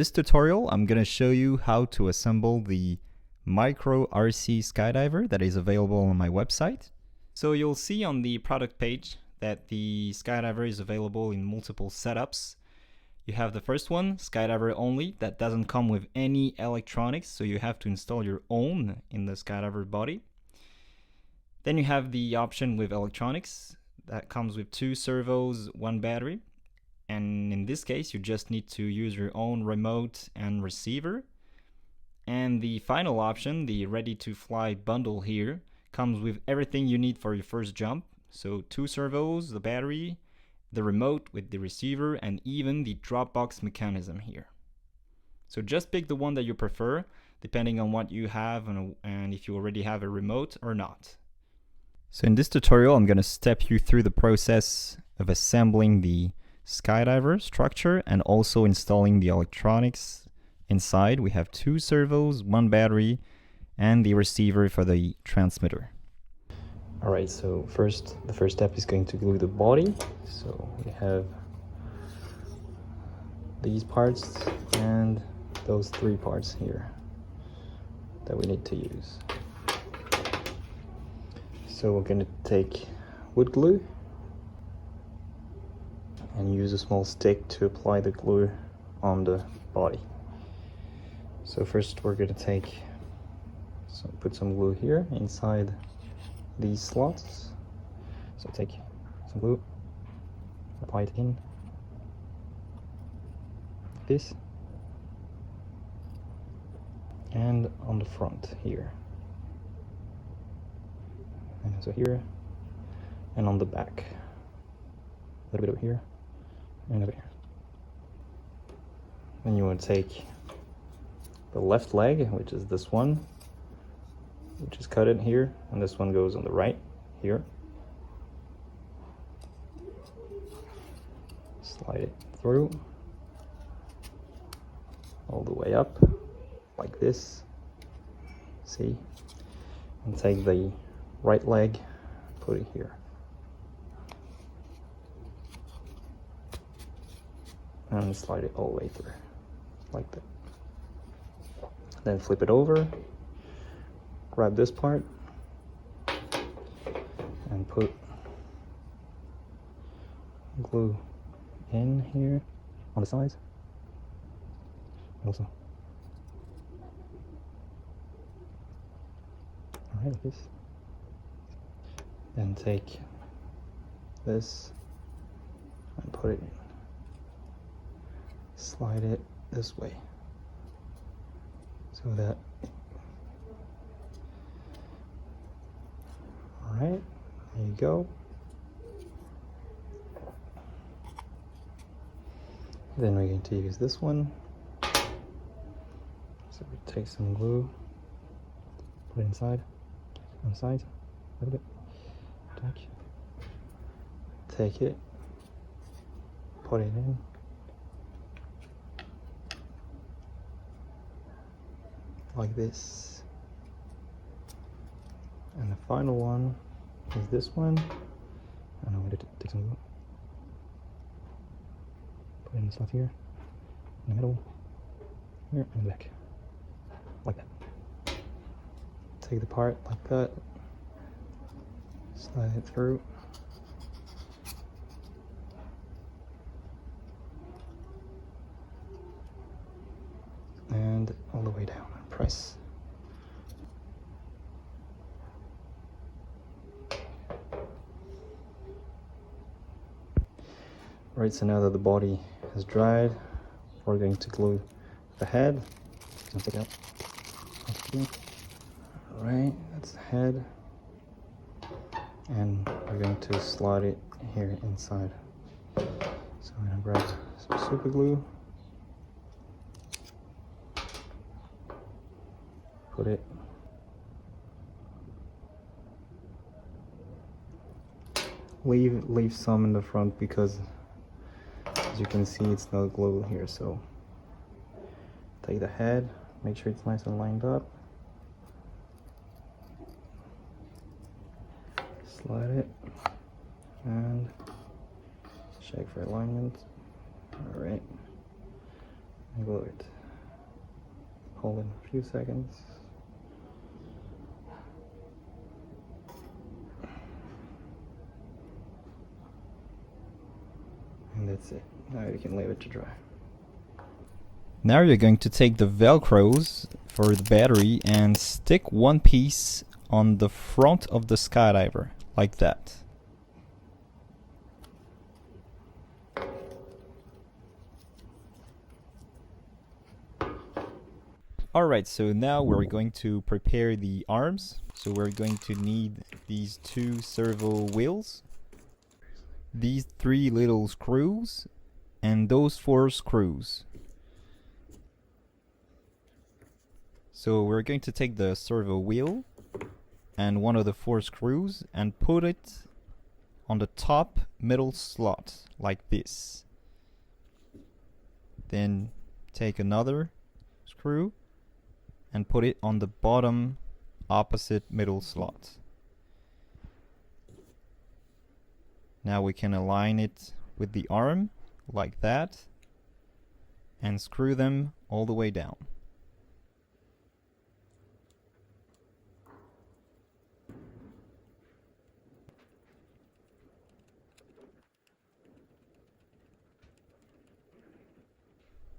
this tutorial, I'm going to show you how to assemble the micro RC Skydiver that is available on my website. So you'll see on the product page that the Skydiver is available in multiple setups. You have the first one, Skydiver only, that doesn't come with any electronics, so you have to install your own in the Skydiver body. Then you have the option with electronics that comes with 2 servos, 1 battery. And in this case, you just need to use your own remote and receiver. And the final option, the ready to fly bundle here, comes with everything you need for your first jump. So 2 servos, the battery, the remote with the receiver, and even the drop box mechanism here. So just pick the one that you prefer, depending on what you have and if you already have a remote or not. So in this tutorial, I'm going to step you through the process of assembling the Skydiver structure and also installing the electronics inside. We have 2 servos, 1 battery, and the receiver for the transmitter. Alright, so the first step is going to glue the body. So we have these parts and those 3 parts here that we need to use. So we're going to take wood glue and use a small stick to apply the glue on the body. So first we're going to put some glue here inside these slots. So take some glue, apply it in like this, and on the front here, and also here, and on the back, a little bit over here and over here. Then you want to take the left leg, which is this one, which is cut in here, and this one goes on the right here. Slide it through all the way up like this, see, and take the right leg, put it here, and slide it all the way through like that. Then flip it over, grab this part and put glue in here on the sides also. Alright, like this. Then take this and put it in. Slide it this way so that, alright, there you go. Then we're going to use this one. So we take some glue, put it inside, on the sides, a little bit, take it, put it in, like this. And the final one is this one, and I'm going to take some glue, put it in the slot here, in the middle, here, and back, like that. Take the part like that, slide it through, and all the way down, and press. Right, so now that the body has dried, we're going to glue the head. Take it out. Alright, that's the head. And we're going to slide it here inside. So I'm going to grab some super glue, put it leave some in the front because as you can see it's not glue here. So take the head, make sure it's nice and lined up, slide it and check for alignment. Alright, glue it. Hold in a few seconds. And that's it. Now you can leave it to dry. Now you're going to take the velcros for the battery and stick one piece on the front of the Skydiver, like that. Alright, so now we're going to prepare the arms. So we're going to need these two servo wheels, these three little screws, and those four screws. So we're going to take the servo wheel and one of the four screws and put it on the top middle slot, like this. Then take another screw and put it on the bottom opposite middle slot. Now we can align it with the arm like that and screw them all the way down.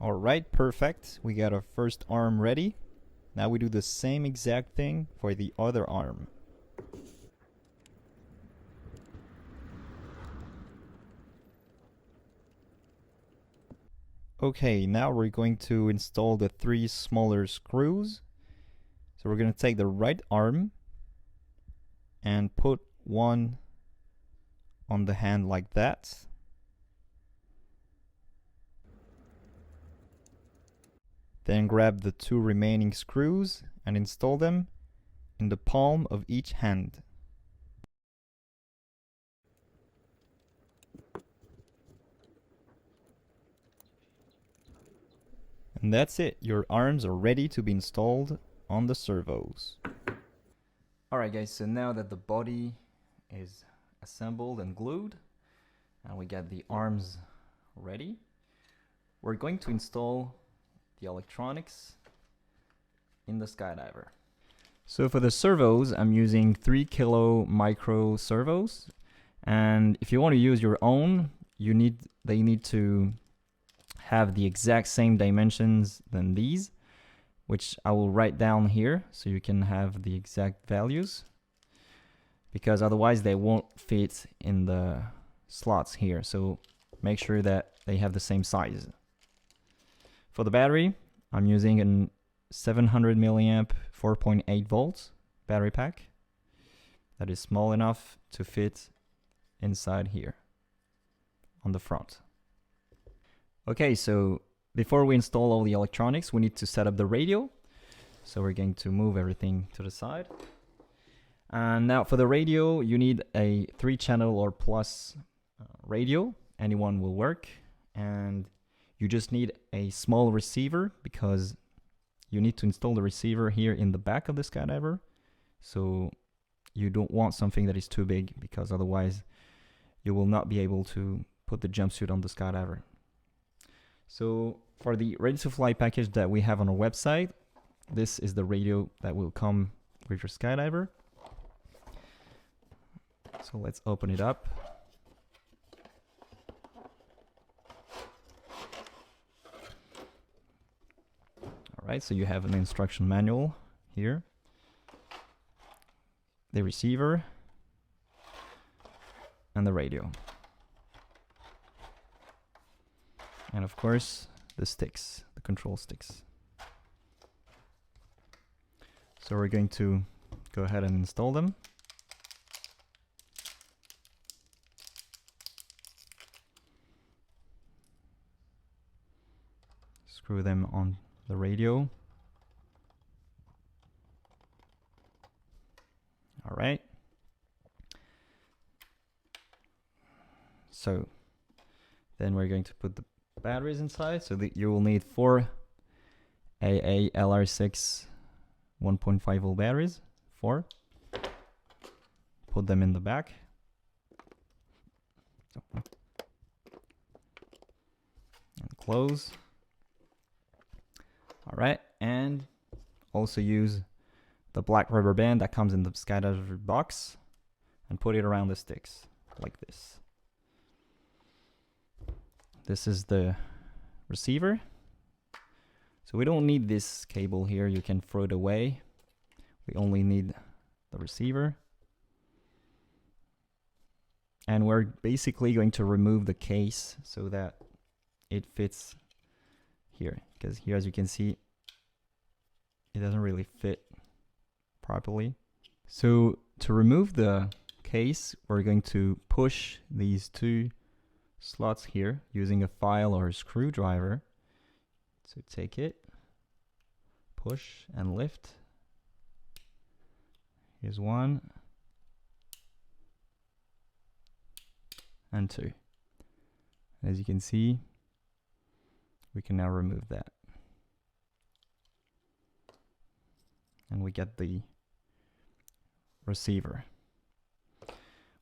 Alright, perfect. We got our first arm ready. Now we do the same exact thing for the other arm. Okay, now we're going to install the three smaller screws. So we're going to take the right arm and put one on the hand like that. Then grab the two remaining screws and install them in the palm of each hand. And that's it. Your arms are ready to be installed on the servos. Alright guys, so now that the body is assembled and glued, and we got the arms ready, we're going to install the electronics in the Skydiver. So for the servos, I'm using 3 kilo micro servos, and if you want to use your own, they need to have the exact same dimensions than these, which I will write down here so you can have the exact values, because otherwise they won't fit in the slots here. So make sure that they have the same size. For the battery, I'm using a 700 milliamp 4.8 volts battery pack that is small enough to fit inside here on the front. Okay, so before we install all the electronics, we need to set up the radio. So we're going to move everything to the side. And now for the radio, you need a 3-channel or plus radio. Anyone will work. And you just need a small receiver, because you need to install the receiver here in the back of the Skydiver. So you don't want something that is too big, because otherwise you will not be able to put the jumpsuit on the Skydiver. So for the Ready to Fly package that we have on our website, this is the radio that will come with your Skydiver. So let's open it up. Alright, so you have an instruction manual here, the receiver, and the radio. And of course, the sticks, the control sticks. So we're going to go ahead and install them. Screw them on the radio. All right. So then we're going to put the batteries inside. So that you will need 4 AA LR6 1.5 volt batteries. 4. Put them in the back. And close. All right, and also use the black rubber band that comes in the Skydiver box and put it around the sticks like this. This is the receiver. So we don't need this cable here, you can throw it away. We only need the receiver. And we're basically going to remove the case so that it fits here. Because here, as you can see, it doesn't really fit properly. So to remove the case, we're going to push these two slots here using a file or a screwdriver. So take it, push and lift. Here's one and two. As you can see, we can now remove that. And we get the receiver.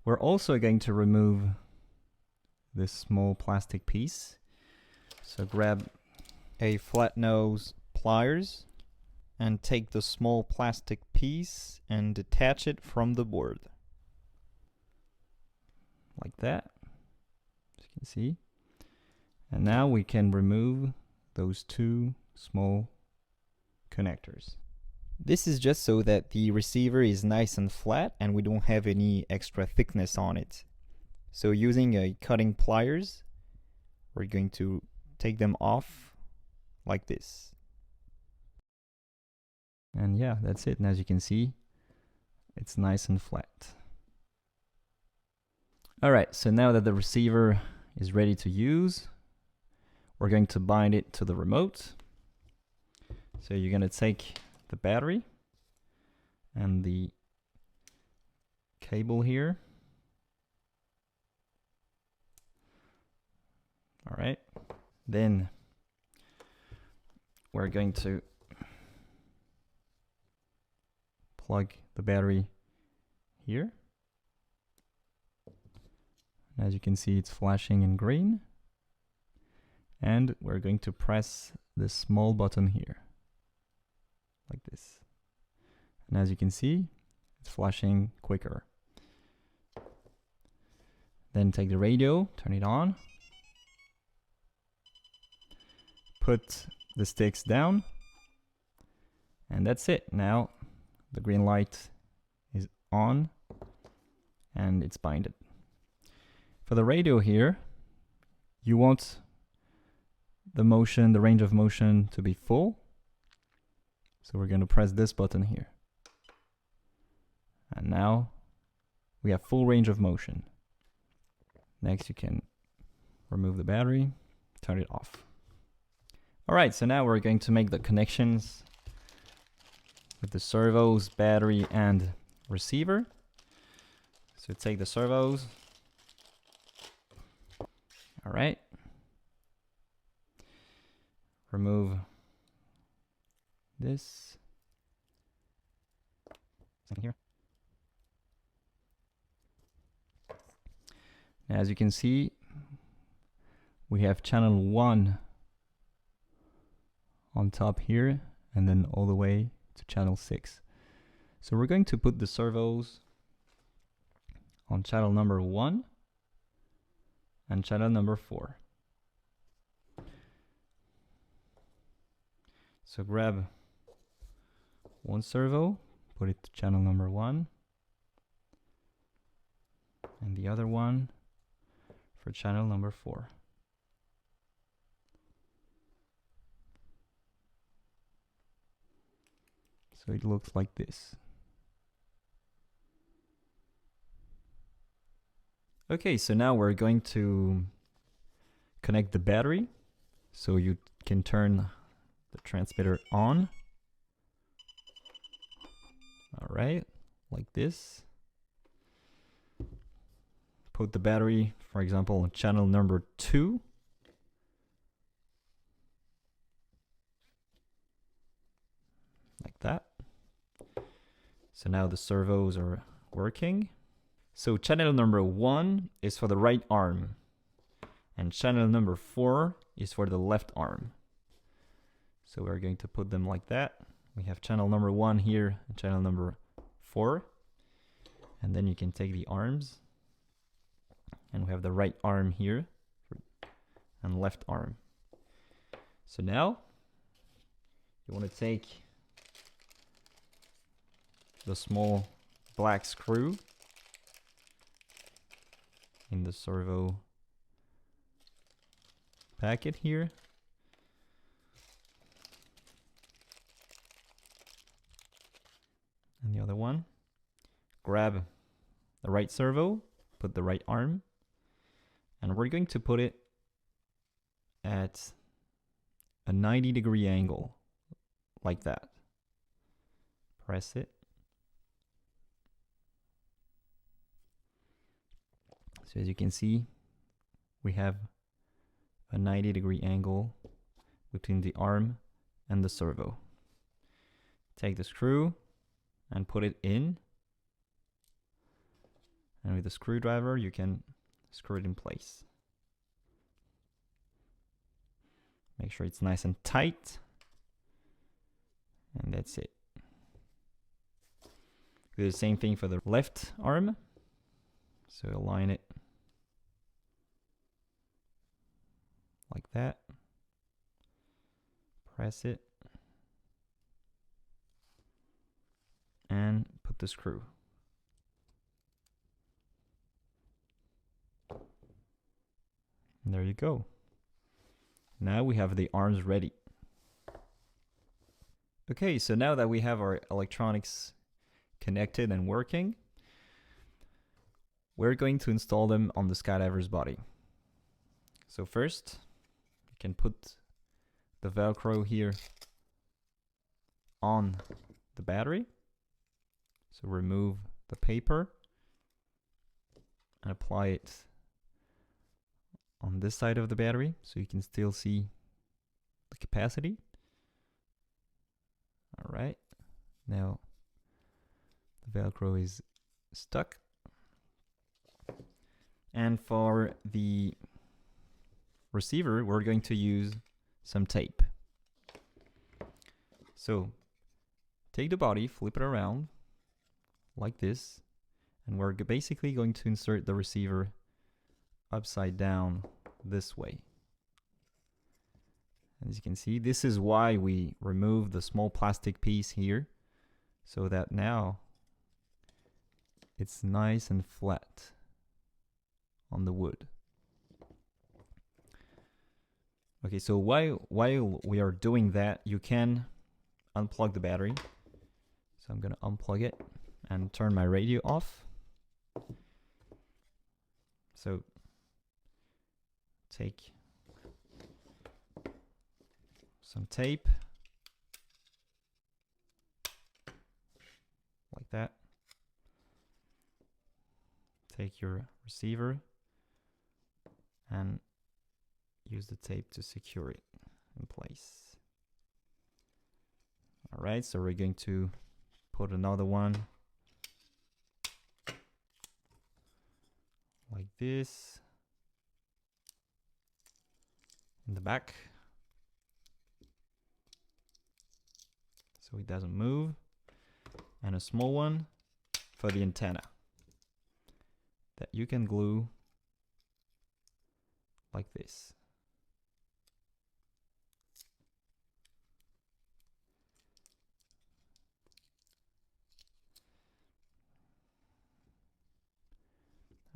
We're also going to remove this small plastic piece. So grab a flat nose pliers and take the small plastic piece and detach it from the board. Like that, as you can see. And now we can remove those two small connectors. This is just so that the receiver is nice and flat and we don't have any extra thickness on it. So using a cutting pliers, we're going to take them off like this. And yeah, that's it. And as you can see, it's nice and flat. All right, so now that the receiver is ready to use, we're going to bind it to the remote. So you're going to take the battery and the cable here. All right, then we're going to plug the battery here. As you can see, it's flashing in green. And we're going to press this small button here, like this. And as you can see, it's flashing quicker. Then take the radio, turn it on. Put the sticks down. And that's it. Now the green light is on and it's binded. For the radio here, you want the motion, the range of motion to be full. So we're going to press this button here. And now we have full range of motion. Next, you can remove the battery, turn it off. All right, so now we're going to make the connections with the servos, battery, and receiver. So take the servos. All right. Remove this. Second here. As you can see, we have channel 1 on top here, and then all the way to channel 6. So we're going to put the servos on channel number 1 and channel number 4. So grab one servo, put it to channel number 1, and the other one for channel number 4. So it looks like this. Okay, so now we're going to connect the battery. So you can turn the transmitter on. All right, like this. Put the battery, for example, on channel number 2. Like that. So now the servos are working. So channel number 1 is for the right arm, and channel number 4 is for the left arm. So we're going to put them like that. We have channel number 1 here and channel number 4. And then you can take the arms, and we have the right arm here and left arm. So now you want to take the small black screw in the servo packet here. And the other one. Grab the right servo, put the right arm, and we're going to put it at a 90-degree angle, like that. Press it. So as you can see, we have a 90-degree angle between the arm and the servo. Take the screw and put it in. And with the screwdriver, you can screw it in place. Make sure it's nice and tight. And that's it. Do the same thing for the left arm. So align it like that. Press it. And put the screw. And there you go. Now we have the arms ready. Okay, so now that we have our electronics connected and working, we're going to install them on the Skydiver's body. So first, you can put the Velcro here on the battery. So remove the paper and apply it on this side of the battery so you can still see the capacity. All right, now the Velcro is stuck. And for the receiver, we're going to use some tape. So take the body, flip it around like this, and we're basically going to insert the receiver upside down this way. As you can see, this is why we removed the small plastic piece here, so that now it's nice and flat on the wood. Okay, so while we are doing that, you can unplug the battery. So I'm gonna unplug it and turn my radio off. So take some tape like that. Take your receiver and use the tape to secure it in place. All right, so we're going to put another one like this in the back so it doesn't move, and a small one for the antenna that you can glue like this.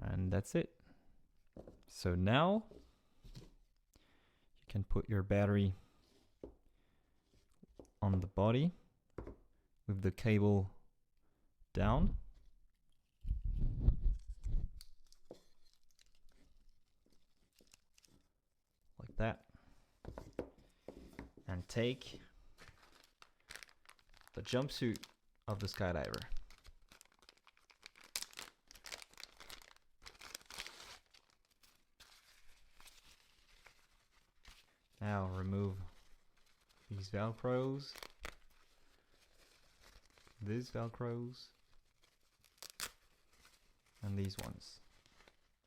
And that's it. So now you can put your battery on the body with the cable down. Like that. And take the jumpsuit of the Skydiver. Now remove these Velcros, these Velcros, and these ones.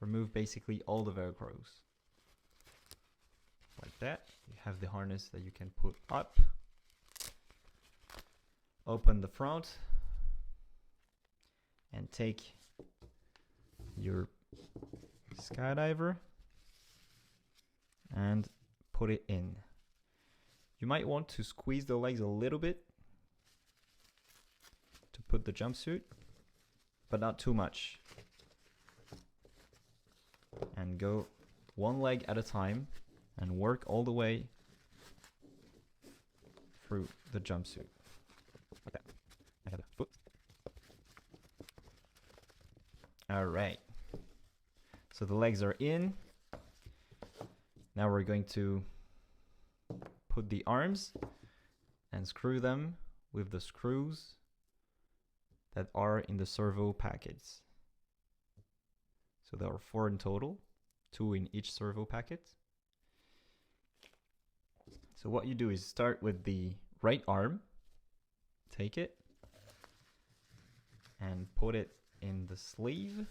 Remove basically all the Velcros. like that. You have the harness that you can put up. Open the front and take your Skydiver and put it in. You might want to squeeze the legs a little bit to put the jumpsuit, but not too much. And go one leg at a time and work all the way through the jumpsuit. Like that. I have the foot. Alright. So the legs are in. Now we're going to put the arms and screw them with the screws that are in the servo packets. So there are 4 in total, 2 in each servo packet. So what you do is start with the right arm, take it, and put it in the sleeve.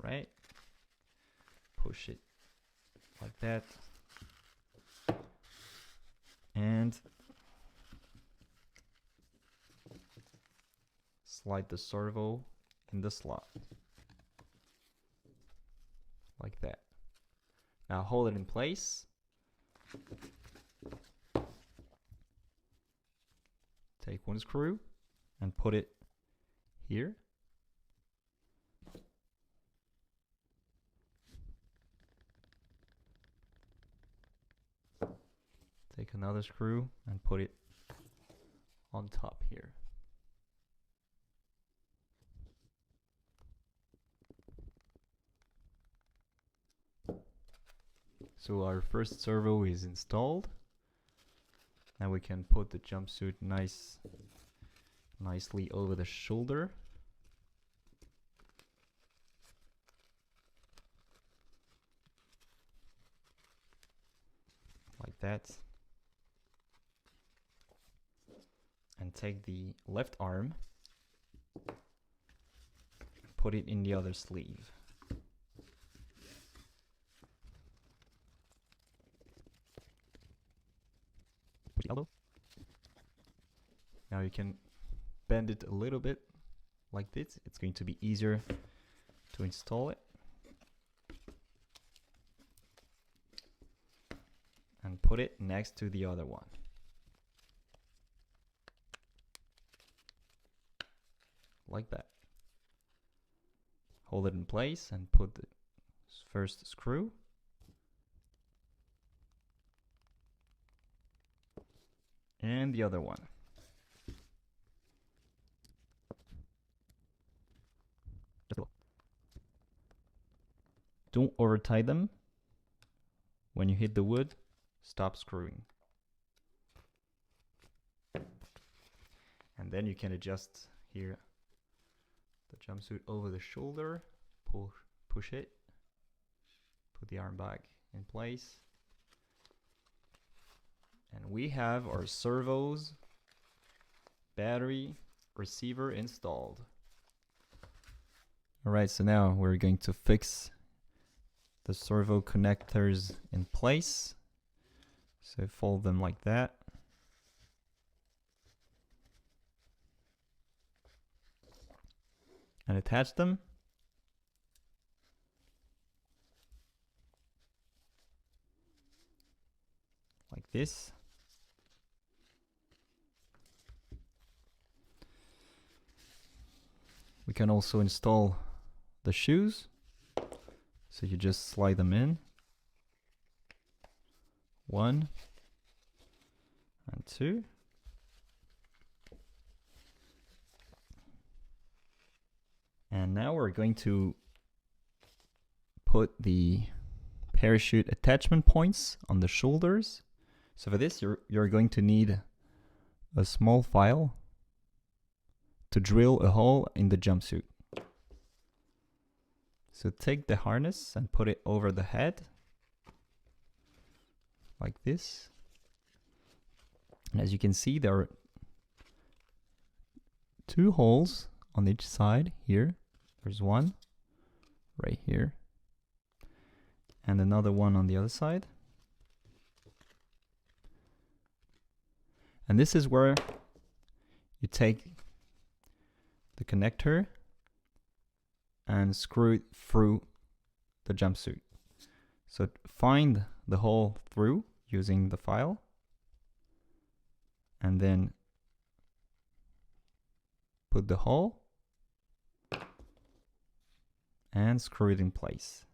Alright, push it like that, and slide the servo in the slot, like that. Now hold it in place, take one screw and put it here. Take another screw and put it on top here. So our first servo is installed. Now we can put the jumpsuit nicely over the shoulder. Like that. And take the left arm, put it in the other sleeve. Put the elbow. Now you can bend it a little bit like this. It's going to be easier to install it. And put it next to the other one. Like that. Hold it in place and put the first screw. And the other one. Don't over tie them. When you hit the wood, stop screwing. And then you can adjust here the jumpsuit over the shoulder, push it, put the arm back in place. And we have our servos, battery, receiver installed. Alright, so now we're going to fix the servo connectors in place. So fold them like that. And attach them. Like this. We can also install the shoes. So you just slide them in. 1 and 2. And now we're going to put the parachute attachment points on the shoulders. So for this, you're going to need a small file to drill a hole in the jumpsuit. So take the harness and put it over the head, like this. And as you can see, there are 2 holes on each side here. There's one right here and another one on the other side. And this is where you take the connector and screw it through the jumpsuit. So find the hole through using the file, and then put the hole and screw it in place.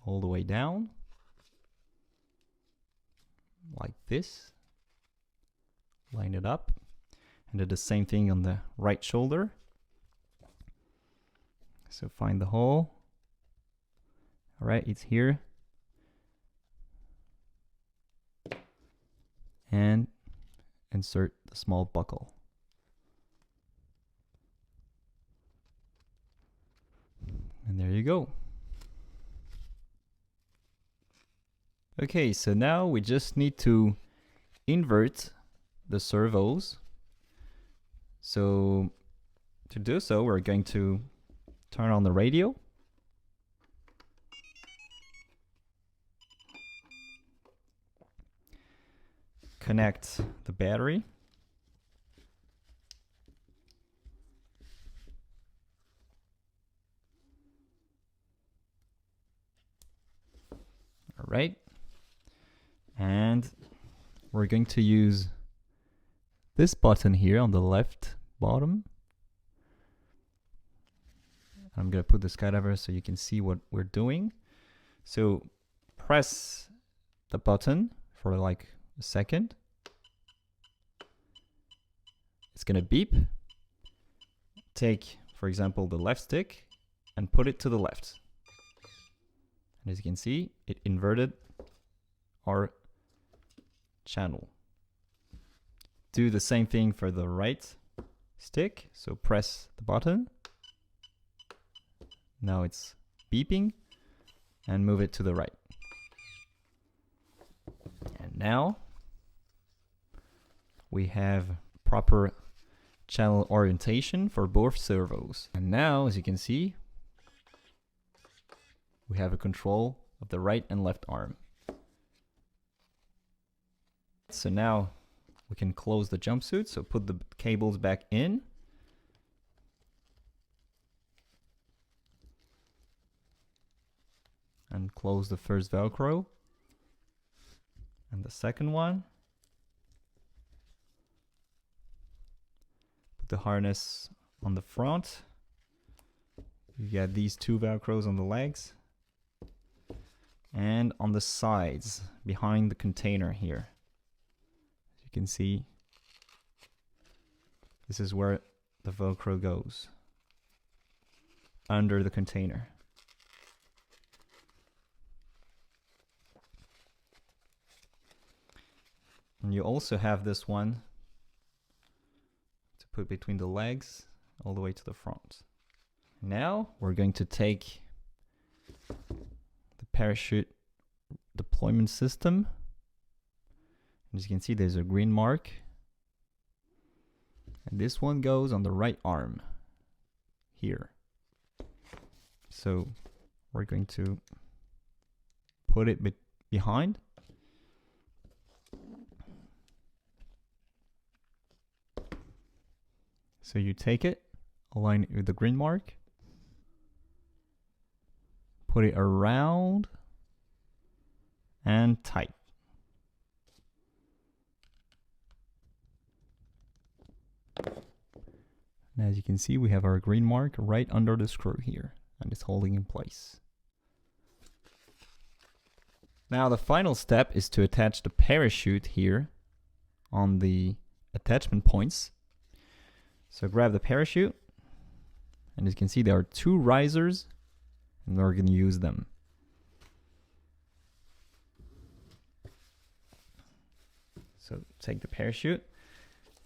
All the way down, like this. Line it up, and do the same thing on the right shoulder. So find the hole. All right, it's here. And insert the small buckle. And there you go. Okay, so now we just need to invert the servos. So to do so, we're going to turn on the radio. Connect the battery. All right. And we're going to use this button here on the left bottom. I'm going to put the Skydiver so you can see what we're doing. So press the button for like a second. It's going to beep. Take, for example, the left stick and put it to the left. And as you can see, it inverted our channel. Do the same thing for the right stick. So press the button. Now it's beeping, and move it to the right. And now we have proper channel orientation for both servos. And now, as you can see, we have a control of the right and left arm. So now we can close the jumpsuit. So put the cables back in. And close the first Velcro. And the second one. Put the harness on the front. You get these 2 Velcros on the legs. And on the sides, behind the container here. As you can see, this is where the Velcro goes. Under the container. And you also have this one to put between the legs all the way to the front. Now we're going to take the parachute deployment system. As you can see, there's a green mark. And this one goes on the right arm here. So we're going to put it behind. So you take it, align it with the green mark, put it around, and tight. And as you can see, we have our green mark right under the screw here, and it's holding in place. Now the final step is to attach the parachute here on the attachment points. So grab the parachute, and as you can see, there are 2 risers, and we're going to use them. So take the parachute.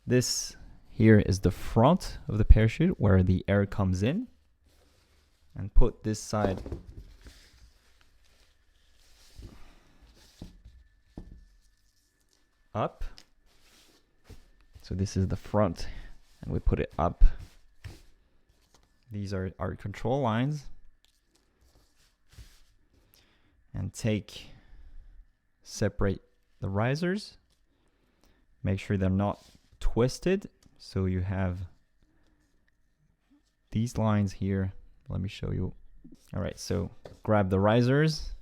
This here is the front of the parachute where the air comes in, and put this side up. So this is the front, and we put it up. These are our control lines. And separate the risers. Make sure they're not twisted. So you have these lines here. Let me show you. All right, so grab the risers.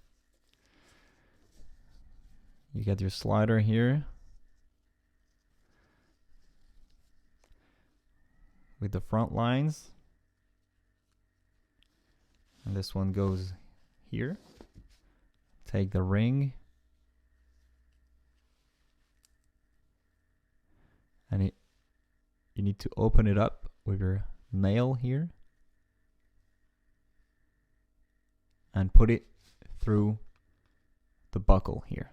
You get your slider here with the front lines. And this one goes here. Take the ring and you need to open it up with your nail here and put it through the buckle here.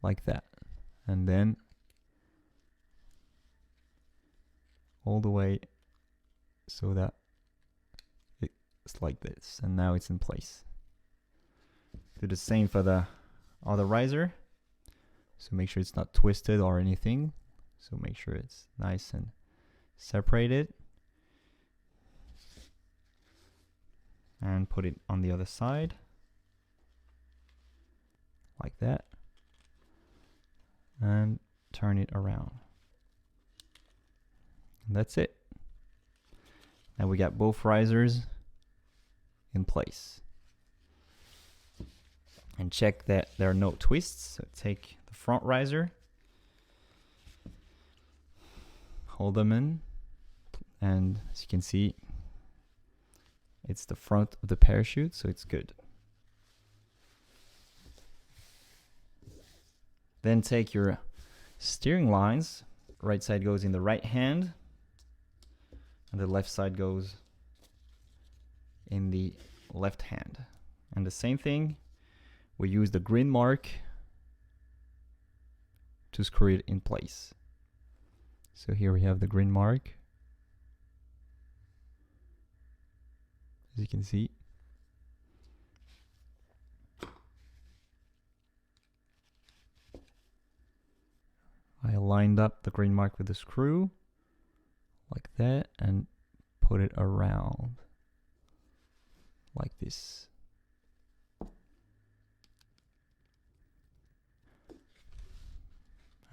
Like that. And then all the way so that it's like this, and now it's in place. Do the same for the other riser. So make sure it's not twisted or anything. So make sure it's nice and separated. And put it on the other side. Like that. And turn it around. And that's it. Now we got both risers in place. And check that there are no twists. So take the front riser, hold them in, and as you can see, it's the front of the parachute, so it's good. Then take your steering lines. Right side goes in the right hand, and the left side goes in the left hand. And the same thing, we use the green mark to screw it in place. So here we have the green mark, as you can see. I lined up the green mark with the screw like that and put it around like this.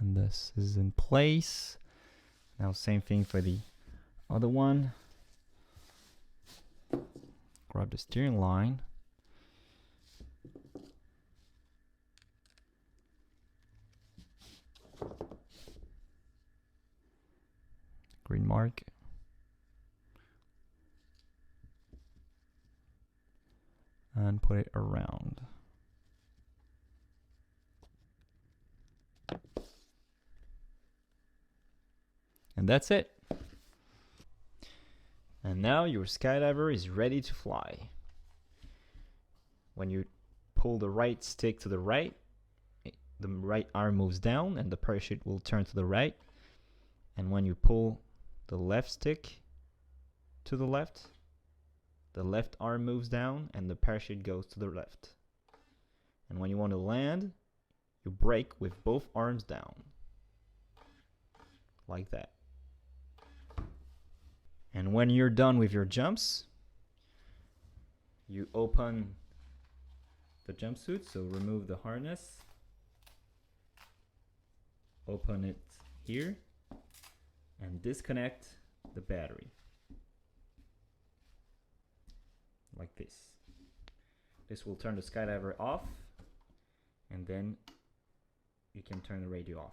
And this is in place. Now same thing for the other one. Grab the steering line. Green mark. And put it around. And that's it. And now your Skydiver is ready to fly. When you pull the right stick to the right, the right arm moves down and the parachute will turn to the right. And when you pull the left stick to the left arm moves down and the parachute goes to the left. And when you want to land, you brake with both arms down. Like that. And when you're done with your jumps, you open the jumpsuit, so remove the harness, open it here, and disconnect the battery. Like this. This will turn the Skydiver off, and then you can turn the radio off.